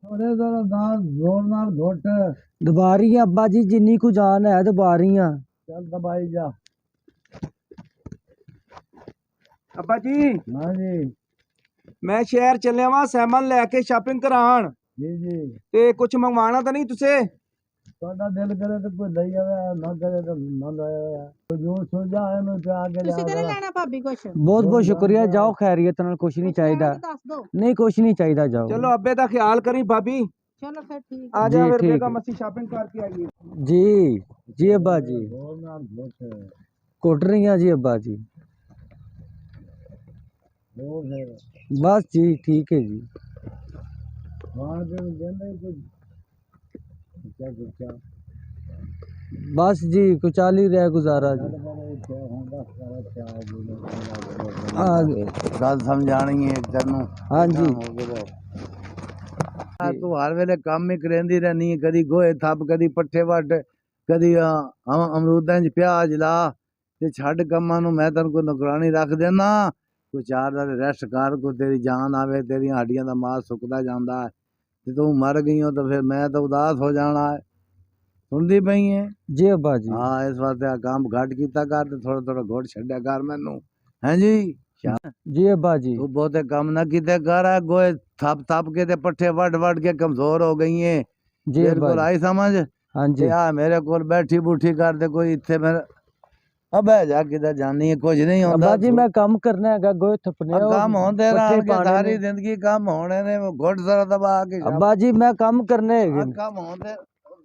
अरे जरा दांत जोर नाल घोट। दबा रही है अब्बा जी, जिन्नी को जान है दबा रही हैं। चल दबाई जा। अब्बा जी हाँ जी मैं शहर चलिया वा सैमन लैके शॉपिंग करान जी जी। ते कुछ मंगवाना तो नहीं तुसे? ਤੁਹਾਡਾ ਦਿਲ ਕਰੇ ਤਾਂ ਕੋਈ ਲਈ ਜਾਵੇ, ਨਾ ਕਰੇ ਤਾਂ ਨਾ ਲਾਇਆ। ਜੋ ਸੋਚਾ ਇਹਨੂੰ ਤੇ ਆ ਕੇ ਤੁਸੀਂ ਲਿਆ ਕਿਹਨੇ ਕਰ। ਲੈਣਾ ਭਾਬੀ ਕੁਛ? बहुत बहुत शुक्रिया, जाओ खैरियत नाल, कुछ नहीं ਕੁਛ ਲੈਣਾ चाहिए। ਤਾਂ ਦੱਸ ਦੋ। नहीं कुछ नहीं चाहिए, जाओ। चलो अब्बे का ख्याल करी भाभी। ਚਲੋ ਫਿਰ ਠੀਕ आ जी जा फिर ठीक बेगम है। मसी शॉपिंग करके आइए। जी जी अब्बा जी, ਜ਼ੋਰ ਨਾਲ ਘੋਟ। कुट रही हैं जी अब्बा जी। ਹੋਰ ਫਿਰ बस जी ठीक है जी। ਖਾਣ ਪੀਣ ਨੂੰ ਦਿੰਦਾ ਹੀ ਕੁਝ ਕੁੱਚਾ ਕੁੱਚਾ। बस जी कुछ चाल ही रहा गुजारा जी। ਚੱਲ ਬੜਾ ਇੱਥੇ ਹੁਣ ਬਸ ਕਰ ਚਾਹ ਜੀ आ गए। ਗੱਲ ਸਮਝਾਣੀ ਹੈ ਤੈਨੂੰ। हाँ जी ਤੂੰ ਹਰ ਵੇਲੇ ਕੰਮ ਹੀ ਕਰੇਂਦੀ ਰਹਿਣੀ ਹੈ, ਕਦੀ ਗੋਹੇ ਥੱਪ, ਕਦੀ ਪੱਠੇ ਵੱਢ, ਕਦੀ ਅਮਰੂਦਾਂ 'ਚ ਪਿਆਜ਼ ਲਾ ਤੇ ਛੱਡ ਕੰਮਾਂ ਨੂੰ। ਮੈਂ ਤੈਨੂੰ ਕੋਈ ਨੌਕਰਾਣੀ ਰੱਖ ਦੇਣਾ, ਕੋਈ ਚਾਰ ਦਿਨ ਰੈਸਟ ਕਰ, ਕੋਈ ਤੇਰੀ ਜਾਨ ਆਵੇ, ਤੇਰੀਆਂ ਹੱਡੀਆਂ ਦਾ ਮਾਸ ਸੁੱਕਦਾ ਜਾਂਦਾ ਹੈ ਤੇ ਤੂੰ ਮਰ ਗਈ ਹੋ ਤਾਂ ਫਿਰ ਮੈਂ ਤਾਂ ਉਦਾਸ ਹੋ ਜਾਣਾ ਹੈ। ਸੁਣਦੀ ਪਈ ਹੈ? जी अब्बा जी। ਹਾਂ, ਇਸ ਵਾਸਤੇ ਆ ਕੰਮ ਘੱਟ ਕੀਤਾ ਕਰ ਤੇ ਥੋੜਾ ਥੋੜਾ ਘੋਟ ਛੱਡਿਆ ਕਰ ਮੈਨੂੰ। ਹੈਂ ਜੀ जी अब्बा जी। ਤੂੰ ਬਹੁਤੇ ਕੰਮ ਨਾ ਕੀਤੇ ਕਰ। ਆ ਗੋਹੇ ਥੱਪ ਥੱਪ ਕੇ ਤੇ ਪੱਠੇ ਵੱਢ ਵੱਢ ਕੇ ਕਮਜ਼ੋਰ ਹੋ ਗਈ ਏ। जी अब्बा ਬਿਲਕੁਲ जी। ਆਈ ਸਮਝ? हाँ जी। ਤੇ ਆ ਮੇਰੇ ਕੋਲ ਬੈਠੀ ਬੂਠੀ ਕਰਦੇ ਕੋਈ ਇੱਥੇ ਮੇਰੇ ਅਬੇ ਜਾ ਕਿਧਰ ਜਾਨੀ ਹੈ, ਕੁਝ ਨਹੀਂ ਹੁੰਦਾ। अब्बा जी मैं काम करना है, गोए थपने ਆ ਕੰਮ ਹੁੰਦੇ पट्ठे ਰਹਿਣਗੇ पाने ਸਾਰੀ ने। ਜ਼ਿੰਦਗੀ, ਕੰਮ ਹੋਣੇ ਨੇ। ਘੁੱਟ ਜ਼ਰਾ ਦਬਾ ਕੇ अब्बा जी मैं काम करने ਆ है। ਕੰਮ ਹੁੰਦੇ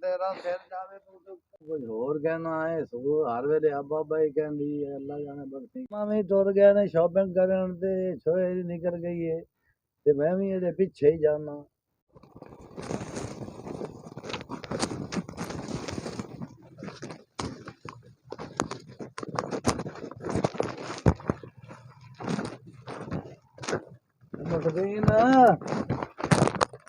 ਤੇਰਾ ਸਿਰ ਜਾਵੇ। ਤੂੰ ਕੁਝ ਹੋਰ ਕਹਿਣਾ ਹੈ? ਸੋ ਹਰ ਵੇਲੇ ਅੱਬਾ ਬਾਈ ਕਹਿੰਦੀ ਹੈ, ਅੱਲਾ ਜਾਣੇ ਬਖਸ਼ੀ। ਮਾਵੇਂ ਤੁਰ ਗਏ ਨੇ ਸ਼ਾਪਿੰਗ ਕਰਨ ਤੇ ਛੋਏ ਨਿਕਲ ਗਈ ਏ ਤੇ ਮੈਂ ਵੀ ਇਹਦੇ ਪਿੱਛੇ ਹੀ ਜਾਣਾ।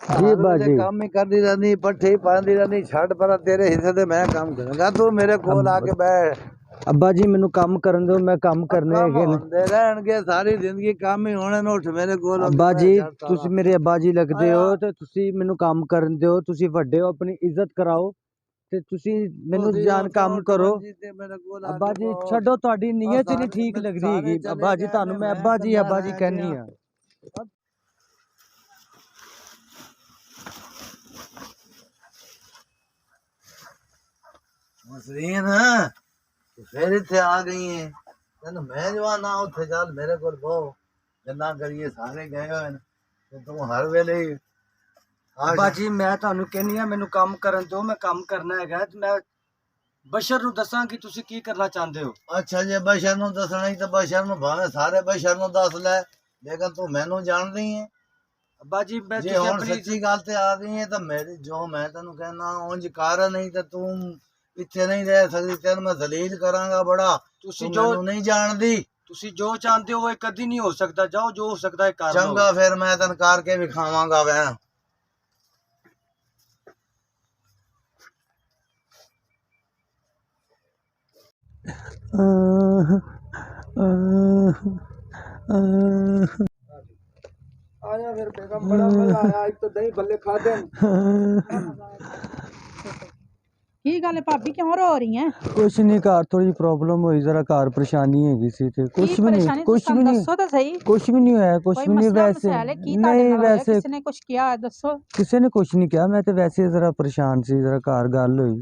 जी अब्बा जी। ਕੰਮ ਹੀ ਕਰਦੀ ਰਹਿੰਦੀ, ਪੱਠੇ ਹੀ ਪਾਉਂਦੀ ਰਹਿੰਦੀ। ਛੱਡ ਪਰ ਤੇਰੇ ਹਿੱਸੇ ਤੇ ਮੈਂ ਕੰਮ ਕਰਾਂਗਾ। ਤੂੰ ਮੇਰੇ ਕੋਲ ਆ ਕੇ ਬੈਠ। अब्बा जी मैनू काम करन दो, मैं काम करने ਕੰਮ है ने। ਹੁੰਦੇ ਰਹਿਣਗੇ ਸਾਰੀ ਜ਼ਿੰਦਗੀ, ਕੰਮ ਹੀ ਹੋਣੇ ਨੇ। ਉੱਠ ਮੇਰੇ ਕੋਲ ਆ ਕੇ अब्बा ਬੈਠ जी ਛੱਡ ਸਾਰਾ। तुसी मेरे अब्बा जी लगदे हो आया। ते तुसी मैनू काम करन दिओ। तुसी वड्डे हो, अपनी इज्जत कराओ ते तुसी मैनू ਤੁਸੀਂ जान ਉੱਠ काम ਉੱਠ करो। ਮੰਜੀ ਤੇ ਮੇਰੇ ਕੋਲ ਆ अब्बा ਕੇ जी ਬੈਠ। छड्डो, तुहाडी नीयत ही नहीं ਸਾਰੇ ठीक लगदी ਸਾਰੇ हैगी। ਚਲੇ अब्बा जी ਗਏ तानू ਨੇ, मैं ਮੈਂ अब्बा जी ਇਕੱਲਾ ਰਹਿ कहनी ਗਿਆ। हां। ਮਸਰੀਨ ਤੂੰ ਫਿਰ ਇੱਥੇ ਆ ਗਈ ਹੈ। ਤੈਨੂੰ ਮੈਂ ਜਵਾਨਾ ਉੱਥੇ ਚੱਲ ਮੇਰੇ ਕੋਲ ਬਹੁ, ਗੱਲਾਂ ਕਰੀਏ। ਸਾਰੇ ਗਏ ਹੋਏ ਨੇ ਤੇ ਤੂੰ ਹਰ ਵੇਲੇ ਹੀ ਆ अब्बा जी मैं तानू कहनी हां मैनू काम करन दो, मैं काम करना हैगा ते मैं बशर नू दसां कि तुसी की करना चाहंदे हो। ਅੱਛਾ ਜੇ ਬਸ਼ਰ ਨੂੰ ਦੱਸਣਾ ਹੀ ਤਾਂ ਬਸ਼ਰ ਨੂੰ, ਭਾਵੇਂ ਸਾਰੇ ਬਸ਼ਰ ਨੂੰ ਦੱਸ ਲੈ, ਲੇਕਿਨ ਤੂੰ ਮੈਨੂੰ ਜਾਣਦੀ ਹੈ। अब्बा जी मैं ਜੇ तुसी ਹੁਣ अपनी ਸੱਚੀ ਗੱਲ ਤੇ ਆ ਗਈ ਹੈ ਤਾਂ ਮੇਰੀ ਜੋ ਮੈਂ ਤੈਨੂੰ ਕਹਿਣਾ ਉਂਝ ਕਰ, ਨਹੀਂ ਤਾਂ ਤੂੰ ਇੱਥੇ ਨਹੀਂ ਰਹਿ ਸਕਦੀ। ਤੈਨੂੰ ਮੈਂ ਜ਼ਲੀਲ ਕਰਾਂਗਾ ਬੜਾ। तुसी ਤੂੰ जो ਮੈਨੂੰ ਨਹੀਂ ਜਾਣਦੀ। तुसी जो चाहते हो वो कदी नहीं हो सकता। जाओ, जो हो सकता है कर लो। ਚੰਗਾ ਫਿਰ ਮੈਂ ਤੈਨੂੰ ਕਰਕੇ ਵਿਖਾਵਾਂਗਾ ਵੈ। आया फिर बेगम, बड़ा मजा आया। एक तो दही भल्ले खाते ਕੀ ਗੱਲ ਹੈ ਭਾਬੀ, ਕਿਉਂ ਰੋ ਰਹੀ ਹੈ? कुछ नहीं, घर थोड़ी प्रॉब्लम हुई, जरा घर परेशानी हैगी सी ते कुछ ਕੀ भी नहीं, ਪਰੇਸ਼ਾਨੀ कुछ भी नहीं, ਦੱਸੋ ਤਾਂ ਸਹੀ। कुछ भी नहीं होया, कुछ ਕੋਈ भी नहीं। ਮਸਲਾ वैसे ਮਸਲਾ ਹੈ ਕੀ ਤੁਹਾਡੇ नहीं, ਨਾਲ ਹੋਇਆ? वैसे ਕਿਸੇ ਨੇ ਕੁਝ ਕਿਹਾ ਹੈ? ਦੱਸੋ। किसी ने कुछ नहीं किया। मैं तो वैसे ही जरा परेशान सी, जरा घर गल हुई।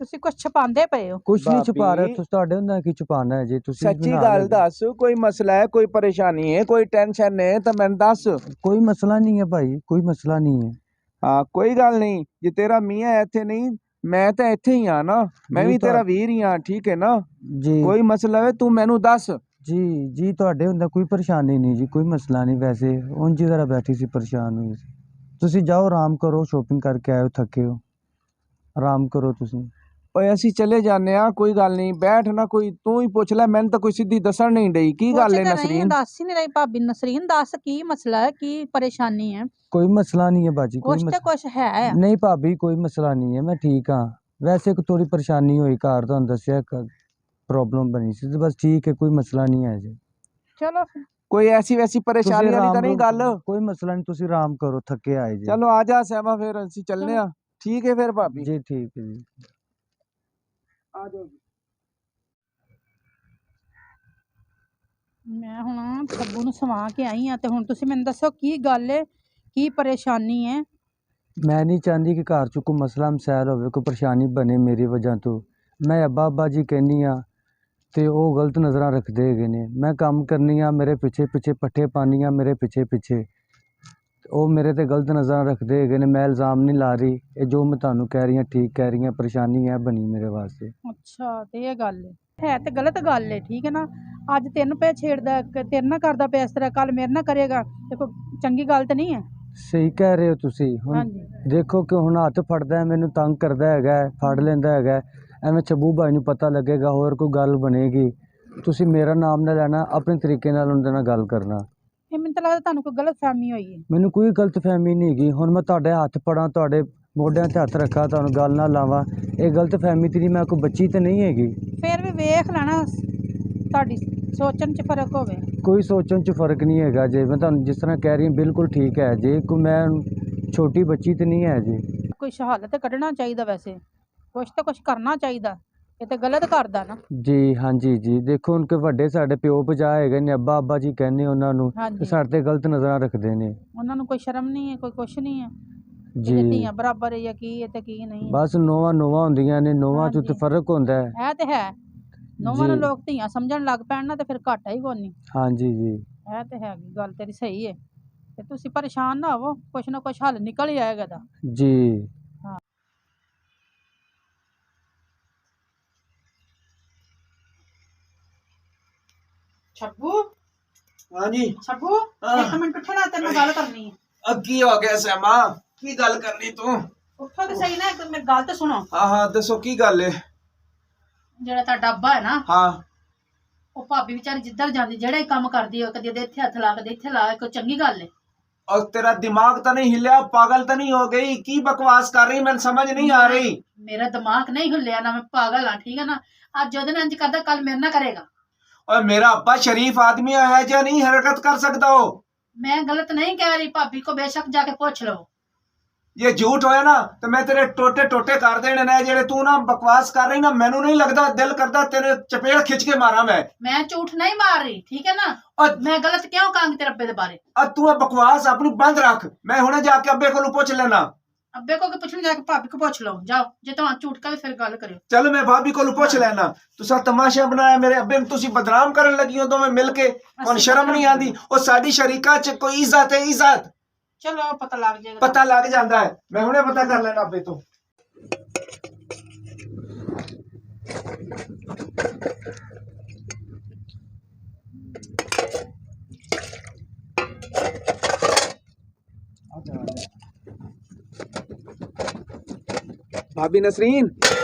ਤੁਸੀਂ ਕੁਝ ਛੁਪਾਉਂਦੇ ਪਏ ਹੋ। कुछ नहीं छुपा रहा। भाभी, तुस ਤੁਹਾਡੇ ਹੁੰਦਾ ਕੀ छुपाना है जी? तुसी सच्ची बना गल लेगे। दस, कोई मसला है, कोई परेशानी है, कोई टेंशन है तो मैंने दस। कोई मसला नहीं है भाई, कोई मसला नहीं है हाँ कोई गल नहीं। जे तेरा मियाँ इत्थे नहीं, मैं तो इत्थे ही हाँ ना। मैं जी भी तो तेरा वीर ही हाँ, ठीक है ना? जी कोई मसला है तू मैनू दस। जी जी ਤੁਹਾਡੇ ਹੁੰਦਾ कोई परेशानी नहीं जी, कोई मसला नहीं। वैसे ਉਂਝ ਹੀ जरा बैठी सी, परेशान हुई सी। ਤੁਸੀਂ ਜਾਓ, आराम करो, शॉपिंग करके आए हो, थके हो, आराम करो ਤੁਸੀਂ। ओए असी चले जाने आ, कोई गल नहीं। बैठ ना, कोई तू ही पूछ ले। मैंने तो कोई सीधी दसन नहीं डई। की ਪੁੱਛ गल है ਤਾਂ ਰਹੀ ਹਾਂ, नसरीन? ਦੱਸ ही नहीं रही ਭਾਬੀ। ਨਸਰੀਨ ਦੱਸ ਕੀ ਮਸਲਾ ਹੈ, ਕੀ ਪਰੇਸ਼ਾਨੀ ਹੈ? कोई मसला नहीं है बाजी, कोई ਕੁਛ ਤਾਂ मसला ਕੁਛ ਹੈ। नहीं भाभी, कोई मसला नहीं है। मैं ठीक हाँ। वैसे एक थोड़ी परेशानी हुई घर, ਤੁਹਾਨੂੰ ਦੱਸਿਆ प्रॉब्लम बनी सी, बस ठीक है, कोई मसला नहीं है जी। ਚਲੋ ਫਿਰ ਕੋਈ ਐਸੀ ਵੈਸੀ ਤੁਸੀਂ ਪਰੇਸ਼ਾਨੀ ਵਾਲੀ ਤਾਂ ਨਹੀਂ ਗੱਲ। ਕੋਈ ਮਸਲਾ ਨਹੀਂ, ਤੁਸੀਂ ਆਰਾਮ ਕਰੋ, ਥੱਕੇ ਆਏ ਜੀ। ਚਲੋ ਆ ਜਾ ਸਹਿਮਾ, ਫਿਰ ਅਸੀਂ ਚੱਲਨੇ ਆ। ਠੀਕ ਹੈ ਫਿਰ ਭਾਬੀ, ਜੀ ਠੀਕ ਹੈ ਜੀ। ਆ ਜਾਓ। ਮੈਂ ਹੁਣ ਸੱਬੂ ਨੂੰ ਸਵਾ ਕੇ ਆਈ ਆ ਤੇ ਹੁਣ ਤੁਸੀਂ ਮੈਨੂੰ ਦੱਸੋ ਕੀ ਗੱਲ ਹੈ, ਕੀ ਪਰੇਸ਼ਾਨੀ ਹੈ? ਮੈਂ ਨਹੀਂ ਚਾਹੁੰਦੀ ਕਿ ਘਰ 'ਚ ਕੋਈ ਮਸਲਾ ਮਸੈਲ ਹੋਵੇ, ਕੋਈ ਪਰੇਸ਼ਾਨੀ ਬਣੇ ਮੇਰੀ ਵਜ੍ਹਾ ਤੋਂ। ਮੈਂ ਅੱਬਾ ਜੀ ਕਹਿੰਦੀ ਆ ਤੇ ਉਹ ਗਲਤ ਨਜ਼ਰਾਂ ਰੱਖਦੇ ਹੈਗੇ ਨੇ। ਮੈਂ ਕੰਮ ਕਰਨੀ ਆ, ਮੇਰੇ ਪਿੱਛੇ ਪਿੱਛੇ ਪੱਠੇ ਪਾਉਂਦੀ ਆ, ਮੇਰੇ ਪਿੱਛੇ ਪਿੱਛੇ ਉਹ ਮੇਰੇ ਤੇ ਗਲਤ ਨਜ਼ਰਾਂ ਰੱਖਦੇ ਹੈਗੇ ਨੇ। ਮੈਂ ਇਲਜ਼ਾਮ ਨਹੀਂ ਲਾ ਰਹੀ, ਇਹ ਜੋ ਮੈਂ ਤੁਹਾਨੂੰ ਕਹਿ ਰਹੀ ਹਾਂ ਠੀਕ ਕਹਿ ਰਹੀ ਹਾਂ, ਪਰੇਸ਼ਾਨੀ ਹੈ ਬਣੀ ਮੇਰੇ ਵਾਸਤੇ। ਅੱਛਾ, ਤੇ ਇਹ ਗੱਲ ਹੈ ਤੇ ਗਲਤ ਗੱਲ ਹੈ, ਠੀਕ ਹੈ ਨਾ। ਅੱਜ ਤੈਨੂੰ ਪੇ ਛੇੜਦਾ, ਤੇਰੇ ਨਾਲ ਕਰਦਾ ਪਿਆ ਇਸ ਤਰ੍ਹਾਂ, ਕੱਲ ਮੇਰੇ ਨਾਲ ਕਰੇਗਾ, ਤੇ ਕੋਈ ਚੰਗੀ ਗੱਲ ਤਾਂ ਨਹੀਂ ਹੈ। ਸਹੀ ਕਹਿ ਰਹੇ ਹੋ ਤੁਸੀਂ। ਹੁਣ ਹਾਂਜੀ ਦੇਖੋ ਕਿ ਹੁਣ ਹੱਥ ਫੜਦਾ ਹੈ, ਮੈਨੂੰ ਤੰਗ ਕਰਦਾ ਹੈਗਾ ਹੈ, ਫੜ ਲੈਂਦਾ ਹੈਗਾ ਹੈ। ਐਵੇਂ ਚੱਬੂ ਭਾਈ ਨੂੰ ਪਤਾ ਲੱਗੇਗਾ, ਹੋਰ ਕੋਈ ਗੱਲ ਬਣੇਗੀ। ਤੁਸੀਂ ਮੇਰਾ ਨਾਮ ਨਾ ਲੈਣਾ, ਆਪਣੇ ਤਰੀਕੇ ਨਾਲ ਉਹਦੇ ਨਾਲ ਗੱਲ ਕਰਨਾ। ਇਹ ਮੈਨੂੰ ਤਾਂ ਲੱਗਦਾ ਤੁਹਾਨੂੰ ਕੋਈ ਗਲਤ ਫਹਿਮੀ ਹੋਈ ਹੈ। ਮੈਨੂੰ ਕੋਈ ਗਲਤਫਹਿਮੀ ਨਹੀਂ ਹੈਗੀ। ਹੁਣ ਮੈਂ ਤੁਹਾਡੇ ਹੱਥ ਫੜਾਂ, ਤੁਹਾਡੇ ਮੋਢਿਆਂ 'ਤੇ ਹੱਥ ਰੱਖਾਂ, ਤੁਹਾਨੂੰ ਗੱਲ ਨਾ ਲਾਵਾਂ, ਇਹ ਗਲਤਫਹਿਮੀ ਤੇ ਨਹੀਂ। ਮੈਂ ਕੋਈ ਬੱਚੀ ਤਾਂ ਨਹੀਂ ਹੈਗੀ। ਫਿਰ ਵੀ ਵੇਖ ਲੈਣਾ, ਤੁਹਾਡੀ ਸੋਚਣ 'ਚ ਫਰਕ ਹੋਵੇ। ਕੋਈ ਸੋਚਣ 'ਚ ਫਰਕ ਨਹੀਂ ਹੈਗਾ ਜੇ। ਮੈਂ ਤੁਹਾਨੂੰ ਜਿਸ ਤਰ੍ਹਾਂ ਕਹਿ ਰਹੀ ਹਾਂ ਬਿਲਕੁਲ ਠੀਕ ਹੈ ਜੇ। ਕੋਈ ਮੈਂ ਛੋਟੀ ਬੱਚੀ ਤਾਂ ਨਹੀਂ ਹੈ ਜੀ। ਕੋਈ ਹੱਲ ਤੇ ਕੱਢਣਾ ਚਾਹੀਦਾ, ਵੈਸੇ ਕੁਛ ਤਾਂ ਕੁਛ ਕਰਨਾ ਚਾਹੀਦਾ। ਇਹ ਤੇ ਗਲਤ ਕਰਦਾ ਨਾ। ਜੀ ਹਾਂਜੀ ਜੀ। ਦੇਖੋ ਹੁਣ ਕਿ ਵੱਡੇ ਸਾਡੇ ਪਿਓ ਭਜਾ ਹੈਗੇ ਨੇ, ਅੱਬਾ ਜੀ ਕਹਿੰਦੇ ਉਹਨਾਂ ਨੂੰ, ਤੇ ਹਾਂਜੀ, ਸਾਡੇ ਤੇ ਗਲਤ ਨਜ਼ਰਾਂ ਰੱਖਦੇ ਨੇ ਉਹਨਾਂ ਨੂੰ ਕੋਈ ਸ਼ਰਮ ਨਹੀਂ ਹੈ, ਕੋਈ ਕੁਛ ਨਹੀਂ ਹੈ। ਜੀ। ਇਹਦੇ ਧੀਆਂ ਬਰਾਬਰ ਹੈ ਜਾਂ ਕੀ ਹੈ ਤੇ ਕੀ ਨਹੀਂ ਹੈ। ਬਸ ਨੋਵਾਂ ਹੁੰਦੀਆਂ ਨੇ, ਨੋਵਾਂ 'ਚ ਤੇ ਹਾਂਜੀ, ਫਰਕ ਹੁੰਦਾ ਹੈ। ਇਹ ਤੇ ਹੈ। ਨੌਵਾਂ ਨੂੰ ਜੀ ਲੋਕ ਧੀਆਂ ਸਮਝਣ ਲੱਗ ਪੈਣ ਨਾ, ਤੇ ਫਿਰ ਘਾਟਾ ਹੀ ਕੋਈ ਨਹੀਂ। ਹਾਂਜੀ ਜੀ। ਇਹ ਤੇ ਹੈਗੀ ਗੱਲ, ਤੇਰੀ ਸਹੀ ਹੈ। ਤੇ ਤੁਸੀਂ ਪਰੇਸ਼ਾਨ ਨਾ ਹੋਵੋ, ਕੁਛ ਨਾ ਕੁਛ ਹੱਲ ਨਿਕਲ ਹੀ ਆਏਗਾ ਦਾ। ਜੀ ਹਾਂ। ਛੱਬੂ, ਹਾਂਜੀ। ਛੱਬੂ, ਇੱਕ ਮਿੰਟ ਉੱਠੋ ਨਾ, ਤੇਰੇ ਨਾਲ ਗੱਲ ਕਰਨੀ ਹੈ। ਕੀ ਹੋ ਗਿਆ ਸਹਿਮਾ, ਕੀ ਗੱਲ ਕਰਨੀ ਤੂੰ? ਉੱਠੋ ਤੇ ਸਹੀ ਨਾ, ਇੱਕ ਮੇਰੀ ਗੱਲ ਤੇ ਸੁਣੋ। ਹਾਂ ਦੱਸੋ ਕੀ ਗੱਲ ਹੈ? ਜਿਹੜਾ ਤੁਹਾਡਾ ਅੱਬਾ ਹੈ ਨਾ, ਹਾਂ। ਉਹ ਭਾਬੀ ਵਿਚਾਰੀ ਜਿੱਧਰ ਜਾਂਦੀ, ਜਿਹੜਾ ਹੀ ਕੰਮ ਕਰਦੀ, ਉਹ ਕਦੇ ਇਹਦੇ ਇੱਥੇ ਹੱਥ ਲਾ, ਕਦੇ ਇੱਥੇ ਲਾ, ਕੋਈ ਚੰਗੀ ਗੱਲ ਹੈ? और तेरा दिमाग तो नहीं हिला, पागल तो नहीं हो गई? की बकवास कर रही, मैं समझ नहीं आ रही। ਮੇਰਾ ਦਿਮਾਗ ਨਹੀਂ ਹਿੱਲਿਆ ਨਾ, ਮੈਂ ਪਾਗਲ ਹਾਂ, ਠੀਕ ਹੈ ਨਾ। ਅੱਜ ਉਹਦੇ ਨਾਲ ਇੰਜ ਕਰਦਾ, ਕੱਲ ਮੇਰੇ ਨਾਲ ਕਰੇਗਾ। और मेरा अब्बा शरीफ आदमी है जो नहीं हरकत कर सकता हो? मैं गलत नहीं कह रही, भाभी को बेशक जाके पूछ लो। ये झूठ होया ना तो मैं तेरे टोटे टोटे कर देने ने। जेड़े तू ना बकवास कर रही ना, मैनू नहीं लगता, दिल करता तेरे चपेड़ खिंच के मारा मैं झूठ नहीं मार रही, ठीक है ना। और मैं गलत क्यों कहूंगी तेरे अब्बे दे बारे? अब तू बकवास अपनी बंद रख। मैं हुणे जाके अब्बे को पूछ लेना। अब्बे को पूछने जाके भाभी को पूछ लो, जाओ। जे तुम झूठ का भी फिर गल करियो। चलो मैं भाभी को पूछ लेना। तुसा तमाशा बनाया मेरे अब्बे ने, तुसी बदनाम करन लगी हो दोवें मिल के। हुण शर्म नहीं आंदी? ओ साडी शरीका च कोई इज्जत है, इज्जत। चलो पता लग जाएगा, पता लग जाता है। मैं हुणे पता कर लेना अब्बे तो। भाभी नसरीन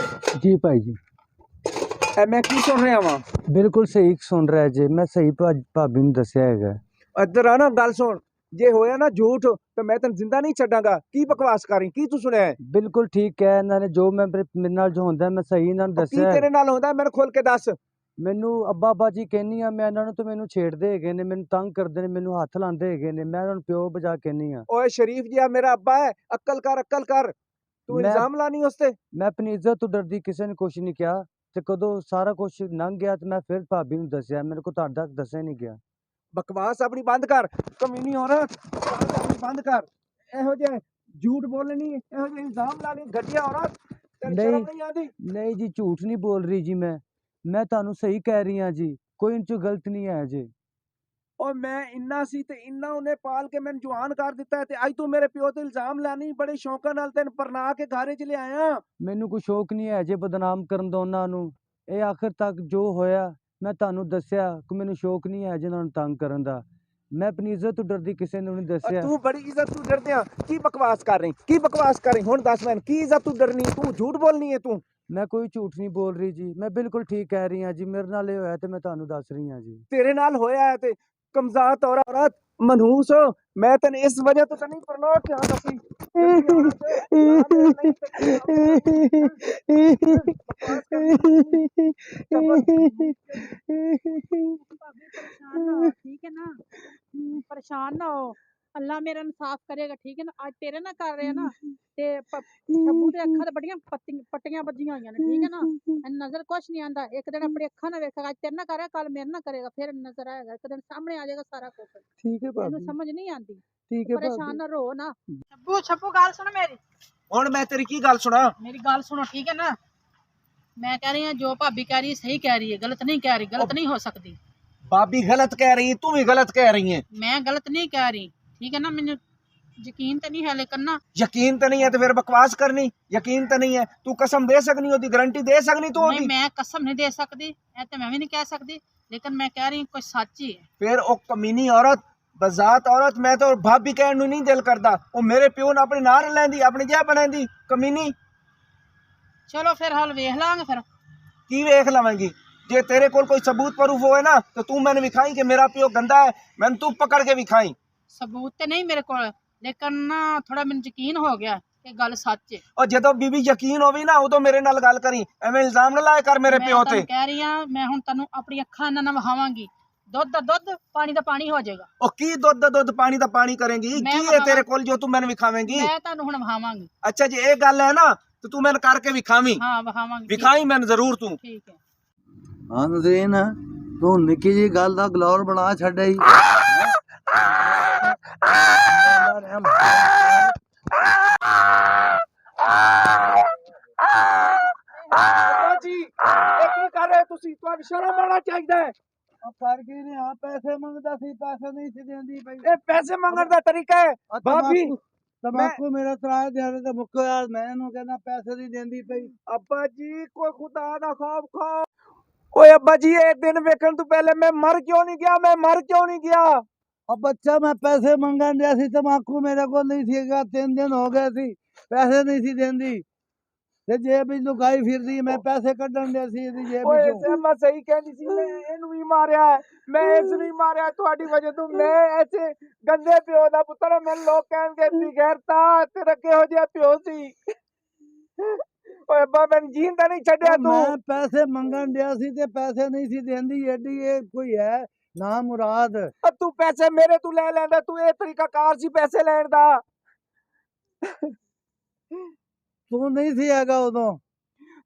जी भाई जी। मैं की सुन रहा वा? बिल्कुल सही सुन रहा है जी। मैं सही भाभी ਨੂੰ ਦੱਸਿਆ ਹੈਗਾ। इधर आ ना, गल सुन। जे होया ना झूठ तो मैं तेन जिंदा नहीं छड्डांगा। की बकवास कर रही, की तू सुनया है? ਬਿਲਕੁਲ ਠੀਕ ਹੈ ਇਹਨਾਂ ਨੇ ਜੋ ਮੇਰੇ ਨਾਲ ਜੋ ਹੁੰਦਾ ਮੈਂ ਸਹੀ ਇਹਨਾਂ ਨੂੰ की ਦੱਸਿਆ। तेरे नाल होंदा मैनू खोल के दस। ਮੈਨੂੰ ਅੱਬਾ ਜੀ ਕਹਿੰਨੀ ਆ ਮੈਂ ਇਹਨਾਂ ਨੂੰ, ਤੇ ਮੈਨੂੰ ਛੇੜਦੇ ਹੈਗੇ ਨੇ, ਮੈਨੂੰ ਤੰਗ ਕਰਦੇ ਨੇ, ਮੈਨੂੰ ਹੱਥ ਲਾਉਂਦੇ ਹੈਗੇ ਨੇ। ਮੈਂ ਇਹਨਾਂ ਨੂੰ ਪਿਓ ਬਜਾ ਕਹਿੰਨੀ ਆ। ओए शरीफ जिया मेरा अब्बा है, अक्ल कर, अक्ल कर। तू मैं- इल्जाम लानी उसते? ਮੈਂ ਆਪਣੀ ਇੱਜ਼ਤ ਤੋਂ ਡਰਦੀ ਕਿਸੇ ਨੇ ਕੁਛ ਨਹੀਂ ਕਿਹਾ, ਤੇ ਕਦੋਂ ਸਾਰਾ ਕੁਛ ਲੰਘ ਗਿਆ ਤੇ ਮੈਂ ਫਿਰ ਭਾਬੀ ਨੂੰ ਦੱਸਿਆ। ਮੇਰੇ ਕੋਲ ਤੁਹਾਡਾ ਦੱਸਿਆ ਨਹੀਂ ਗਿਆ। बकवास अपनी बंद कर, कमीनी औरत। बकवास अपनी बंद कर। एहो जे झूठ बोलनी, एहो जे इल्जाम लानी, घटिया औरत। तेरी नहीं। शर्म नहीं आती? ਨਹੀਂ ਜੀ, ਝੂਠ ਨਹੀਂ ਬੋਲ ਰਹੀ ਜੀ। ਮੈਂ ਤੁਹਾਨੂੰ ਸਹੀ ਕਹਿ ਰਹੀ ਹਾਂ ਜੀ, ਕੋਈ ਇੰਚ ਗਲਤ ਨਹੀਂ ਹੈ ਜੀ। और मैं इन्ना सी ते इन्ना उन्हें पाल के मैंने जवान कर दिता है, ते अज तू मेरे प्यो ते इल्जाम लानी? बड़े शौका नाल तेन परना के घारे च ले आया। ਮੈਨੂੰ ਕੋਈ ਸ਼ੌਕ ਨਹੀਂ ਹੈ ਜੇ ਬਦਨਾਮ ਕਰਨ ਦਾ ਉਹਨਾਂ ਨੂੰ। ਇਹ ਆਖਰ ਤੱਕ ਜੋ ਹੋਇਆ ਮੈਂ ਤੁਹਾਨੂੰ ਦੱਸਿਆ ਕਿ ਮੈਨੂੰ ਸ਼ੌਕ ਨਹੀਂ ਹੈ ਜਿਹਨਾਂ ਨੂੰ ਤੰਗ ਕਰਨ ਦਾ। ਮੈਂ ਆਪਣੀ ਇੱਜ਼ਤ ਤੋਂ ਡਰਦੀ ਕਿਸੇ ਨੂੰ ਨਹੀਂ और ਦੱਸਿਆ। तू बड़ी इज्जत तू डरदे आ। की बकवास कर रही, की बकवास कर रही? हुण दस मैनू की इज्जत तू डरनी? तू झूठ बोलनी है तू? ਮੈਂ ਕੋਈ ਝੂਠ ਨਹੀਂ ਬੋਲ ਰਹੀ ਜੀ, ਮੈਂ ਬਿਲਕੁਲ ਠੀਕ ਕਹਿ ਰਹੀ ਹਾਂ ਜੀ। ਮੇਰੇ ਨਾਲ ਇਹ ਹੋਇਆ ਤੇ ਮੈਂ ਤੁਹਾਨੂੰ ਦੱਸ ਰਹੀ ਹਾਂ ਜੀ। तेरे नाल होया है ते कमजात औरत, मनहूस हो। मैं तेन इस वजह तो नहीं परना क्या दसी। भाभी परेशान ना हो, ठीक है ना। ਉਹ ਅੱਲਾ ਮੇਰਾ ਇਨਸਾਫ ਕਰੇਗਾ ਠੀਕ ਹੈ ਨਾ ਅੱਜ ਤੇਰੇ ਨਾਲ ਕਰ ਰਿਹਾ ਨਾ ਤੇ ਸ਼ੱਬੂ ਦੇ ਅੱਖਾਂ ਤੇ ਬੜੀਆਂ ਪੱਟੀਆਂ ਵੱਜੀਆਂ ਹੋਈਆਂ ਨੇ ਠੀਕ ਹੈ ਨਾ ਇਹਨੂੰ ਨਜ਼ਰ ਕੁਛ ਨਹੀਂ ਆਂਦਾ ਇੱਕ ਦਿਨ ਆਪਣੀ ਅੱਖਾਂ ਨਾਲ ਵੇਖੇਗਾ ਅੱਜ ਤੇਰੇ ਨਾਲ ਕਰ ਰਿਹਾ ਕੱਲ ਮੇਰੇ ਨਾਲ ਕਰੇਗਾ ਫਿਰ ਨਜ਼ਰ ਆਏਗਾ ਇੱਕ ਦਿਨ ਸਾਹਮਣੇ ਆ ਜਾਏਗਾ ਸਾਰਾ ਕੁਝ ਠੀਕ ਹੈ ਇਹਨੂੰ ਭਾਬੀ, ਸਮਝ ਨਹੀਂ ਆਂਦੀ ਠੀਕ ਹੈ ਪਰੇਸ਼ਾਨ ਭਾਬੀ। ਨਾ ਰੋ ਨਾ ਛੱਬੂ ਗੱਲ ਸੁਣ ਮੇਰੀ ਹੁਣ ਮੈਂ ਤੇਰੀ ਕੀ ਗੱਲ ਸੁਣਾ? ਮੇਰੀ ਗੱਲ ਸੁਣੋ ਠੀਕ ਹੈ ਨਾ ਮੈਂ ਕਹਿ ਰਹੀ ਹਾਂ ਜੋ ਭਾਬੀ ਕਹਿ ਰਹੀ ਹੈ ਸਹੀ ਕਹਿ ਰਹੀ ਹੈ ਗਲਤ ਨਹੀਂ ਕਹਿ ਰਹੀ ਗਲਤ नहीं हो सकती भाभी गलत कह रही है, तू भी गलत कह रही है। मैं गलत नहीं कह रही ठीक है ना मैंने यकीन तो नहीं है लेकिन ना यकीन तो नहीं है तो फिर बकवास करनी। यकीन तो नहीं है, तू कसम दे सकनी होती, गारंटी दे सकनी तू नहीं होती। मैं कसम नहीं दे सकती ऐ तो मैं भी नहीं कह सकती लेकिन मैं कह रही हूँ कोई सच ही है फिर ओ कमीनी औरत बजात औरत मैं तो भाभी कहने नहीं दिल करता। ओ मेरे प्यो ने अपनी नार लैंदी अपनी जह बनांदी कमीनी। चलो फिर हाल वेख लांगे फिर की वेख लवेंगी? जे तेरे कोल कोई सबूत प्रूफ होए ना तो तू मैंने विखाई कि मेरा प्यो गंदा है, मैंने तू पकड़ के विखाई। सबूत तो नहीं मेरे को लेकिन ना थोड़ा मैंने यकीन हो गया कि गल सच है और जदों बीबी यकीन होवी ना उदों मेरे नाल गल करी, एवें इल्जाम ना लाए कर मेरे मैं प्यो ते। तैनूं कह रही हूं मैं हुण तैनूं अपनी अखां नाल विखावांगी दुध दा दुध पानी दा पानी हो जाएगा ओ की दुध दा दुध पानी दा पानी करेंगी? मैं की है विखावां- तेरे कोल जो तू मैंने विखावेंगी? मैं तैनूं हुण विखावांगी अच्छा जी ये गल है ना तो तू मैंने करके विखावी। हाँ विखावांगी ठीक विखाई मैंने जरूर तू। ठीक है ਹਾਂ ਨਜ਼ਰੀਨ ਤੂੰ ਨਿੱਕੀ ਜੀ ਗੱਲ ਦਾ ਗਲੌਰ ਬਣਾ ਛੱਡਿਆ ਈ जी ਇਹ ਕੀ ਕਰ ਰਹੇ ਤੁਸੀਂ? ਤੁਹਾਨੂੰ ਸ਼ਰਮ ਆਉਣਾ ਚਾਹੀਦਾ ਹੈ। ਉਹ ਕਰ ਕੀ ਨੇ ਆ ਪੈਸੇ ਮੰਗਦਾ ਸੀ ਪੈਸੇ ਨਹੀਂ ਸੀ ਦਿੰਦੀ ਪਈ ਇਹ ਪੈਸੇ ਮੰਗਣ ਦਾ ਤਰੀਕਾ ਹੈ ਭਾਬੀ। ਤਮਾਕੂ ਮੇਰਾ ਤਰਾਏ ਦਿਹਾੜੇ ਤੇ ਮੁੱਕਿਆ ਮੈਂ ਇਹਨੂੰ ਕਹਿੰਦਾ ਪੈਸੇ ਨਹੀਂ ਦਿੰਦੀ ਪਈ ਅੱਬਾ ਜੀ ਕੋਈ ਖੁਦਾ ਦਾ ਖੌਫ ਖਾਓ। ਓਏ ਅੱਬਾ ਜੀ ਇਹ ਦਿਨ ਵੇਖਣ ਤੋਂ ਪਹਿਲੇ ਮੈਂ ਮਰ ਕਿਉਂ ਨਹੀਂ ਗਿਆ? ਮੈਂ ਮਰ ਕਿਉਂ ਨਹੀਂ ਗਿਆ? ਉਹ ਬੱਚਾ ਮੈਂ ਪੈਸੇ ਮੰਗਣ ਡਿਆ ਸੀ ਤਮਾਕੂ ਮੇਰੇ ਕੋਲ ਨਹੀਂ ਸੀਗਾ 3 ਦਿਨ ਹੋ ਗਏ ਸੀ ਪੈਸੇ ਨਹੀਂ ਸੀ ਦਿੰਦੀ ਤੇ ਜੇਬ ਵਿੱਚ ਲੁਕਾਈ ਫਿਰਦੀ ਮੈਂ ਪੈਸੇ ਕੱਢਣ ਡਿਆ ਸੀ ਇਹਦੀ ਜੇਬ ਓਏ ਵਿੱਚੋਂ ਸੇਮਾ ਸਹੀ ਕਹਿੰਦੀ ਸੀ, ਮੈਂ ਇਹਨੂੰ ਵੀ ਮਾਰਿਆ ਹੈ, ਮੈਂ ਇਸ ਨੂੰ ਵੀ ਮਾਰਿਆ ਤੁਹਾਡੀ ਵਜ੍ਹਾ ਤੋਂ। ਮੈਂ ਐਸੇ ਗੰਦੇ ਪਿਓ ਦਾ ਪੁੱਤਰ ਹਾਂ, ਮੈਨੂੰ ਲੋਕ ਕਹਿਣਗੇ ਬੇਗੈਰਤਾ ਤੇਰਾ ਕਿਹੋ ਜਿਹਾ ਪਿਓ ਸੀ। ਓਏ ਅੱਬਾ ਮੈਨੂੰ ਜੀਣ ਤਾਂ ਨਹੀਂ ਛੱਡਿਆ ਤੂੰ। ਮੈਂ ਪੈਸੇ ਮੰਗਣ ਡਿਆ ਸੀ ਤੇ ਪੈਸੇ ਨਹੀਂ ਸੀ ਦਿੰਦੀ ਐਡੀ ਇਹ ਕੋਈ ਹੈ ਨਾ ਮੁਰਾਦ ਓ ਤੂੰ ਪੈਸੇ ਮੇਰੇ ਤੋਂ ਲੈ ਲੈਂਦਾ, ਤੂੰ ਇਹ ਤਰੀਕਾ ਕਾਰ ਸੀ ਪੈਸੇ ਲੈਣ ਦਾ। ਤੂੰ ਨਹੀਂ ਸੀ ਹੈਗਾ ਉਦੋਂ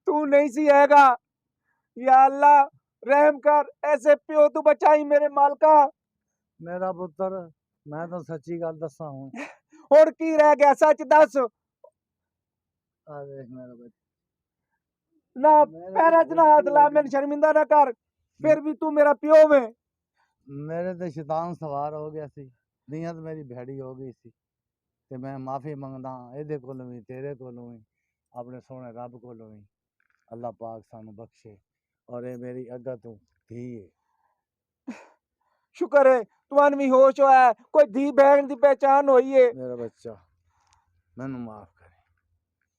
ਤੂੰ ਨਹੀਂ ਸੀ ਹੈਗਾ। ਯਾ ਅੱਲਾ ਰਹਿਮ ਕਰ, ਐਸੇ ਪਿਓ ਤੂੰ ਬਚਾਈ ਮੇਰੇ ਮਾਲਕਾ। ਮੇਰਾ ਪੁੱਤਰ ਮੈਂ ਤਾਂ ਸੱਚੀ ਗੱਲ ਦੱਸਾਂ ਹੁਣ ਹੁਣ ਕੀ ਰਹਿ ਗਿਆ ਸੱਚ ਦੱਸ। ਆ ਦੇਖ ਮੇਰਾ ਬੱਚਾ ਨਾ ਪੈਰਾਂ 'ਚ ਨਾ ਹੱਥ ਲਾ, ਮੈਨੂੰ ਸ਼ਰਮਿੰਦਾ ਨਾ ਕਰ। ਫਿਰ ਵੀ ਤੂੰ ਮੇਰਾ ਪਿਓ ਵੇ। ਮੇਰੇ ਤੇ ਸ਼ੈਤਾਨ ਸਵਾਰ ਹੋ ਗਿਆ ਸੀ ਨੀਅਤ ਮੇਰੀ ਭੈੜੀ ਹੋ ਗਈ ਸੀ ਤੇ ਮੈਂ ਮਾਫੀ ਮੰਗਦਾ ਇਹਦੇ ਕੋਲੋਂ ਵੀ ਤੇਰੇ ਕੋਲੋਂ ਵੀ ਆਪਣੇ ਸੋਹਣੇ ਰੱਬ ਕੋਲੋਂ ਵੀ ਅੱਲਾਹ ਪਾਕ ਸਾਨੂੰ ਬਖਸ਼ੇ ਔਰ ਇਹ ਮੇਰੀ ਅੱਗਾ ਤੋਂ ਧੀ ਹੈ ਸ਼ੁਕਰ ਹੈ ਤੁਹਾਨੂੰ ਵੀ ਹੋਸ਼ ਹੋਇਆ, ਕੋਈ ਧੀ ਬਹਿਣ ਦੀ ਪਹਿਚਾਨ ਹੋਈ ਏ। ਮੇਰਾ ਬੱਚਾ ਮੈਨੂੰ ਮਾਫ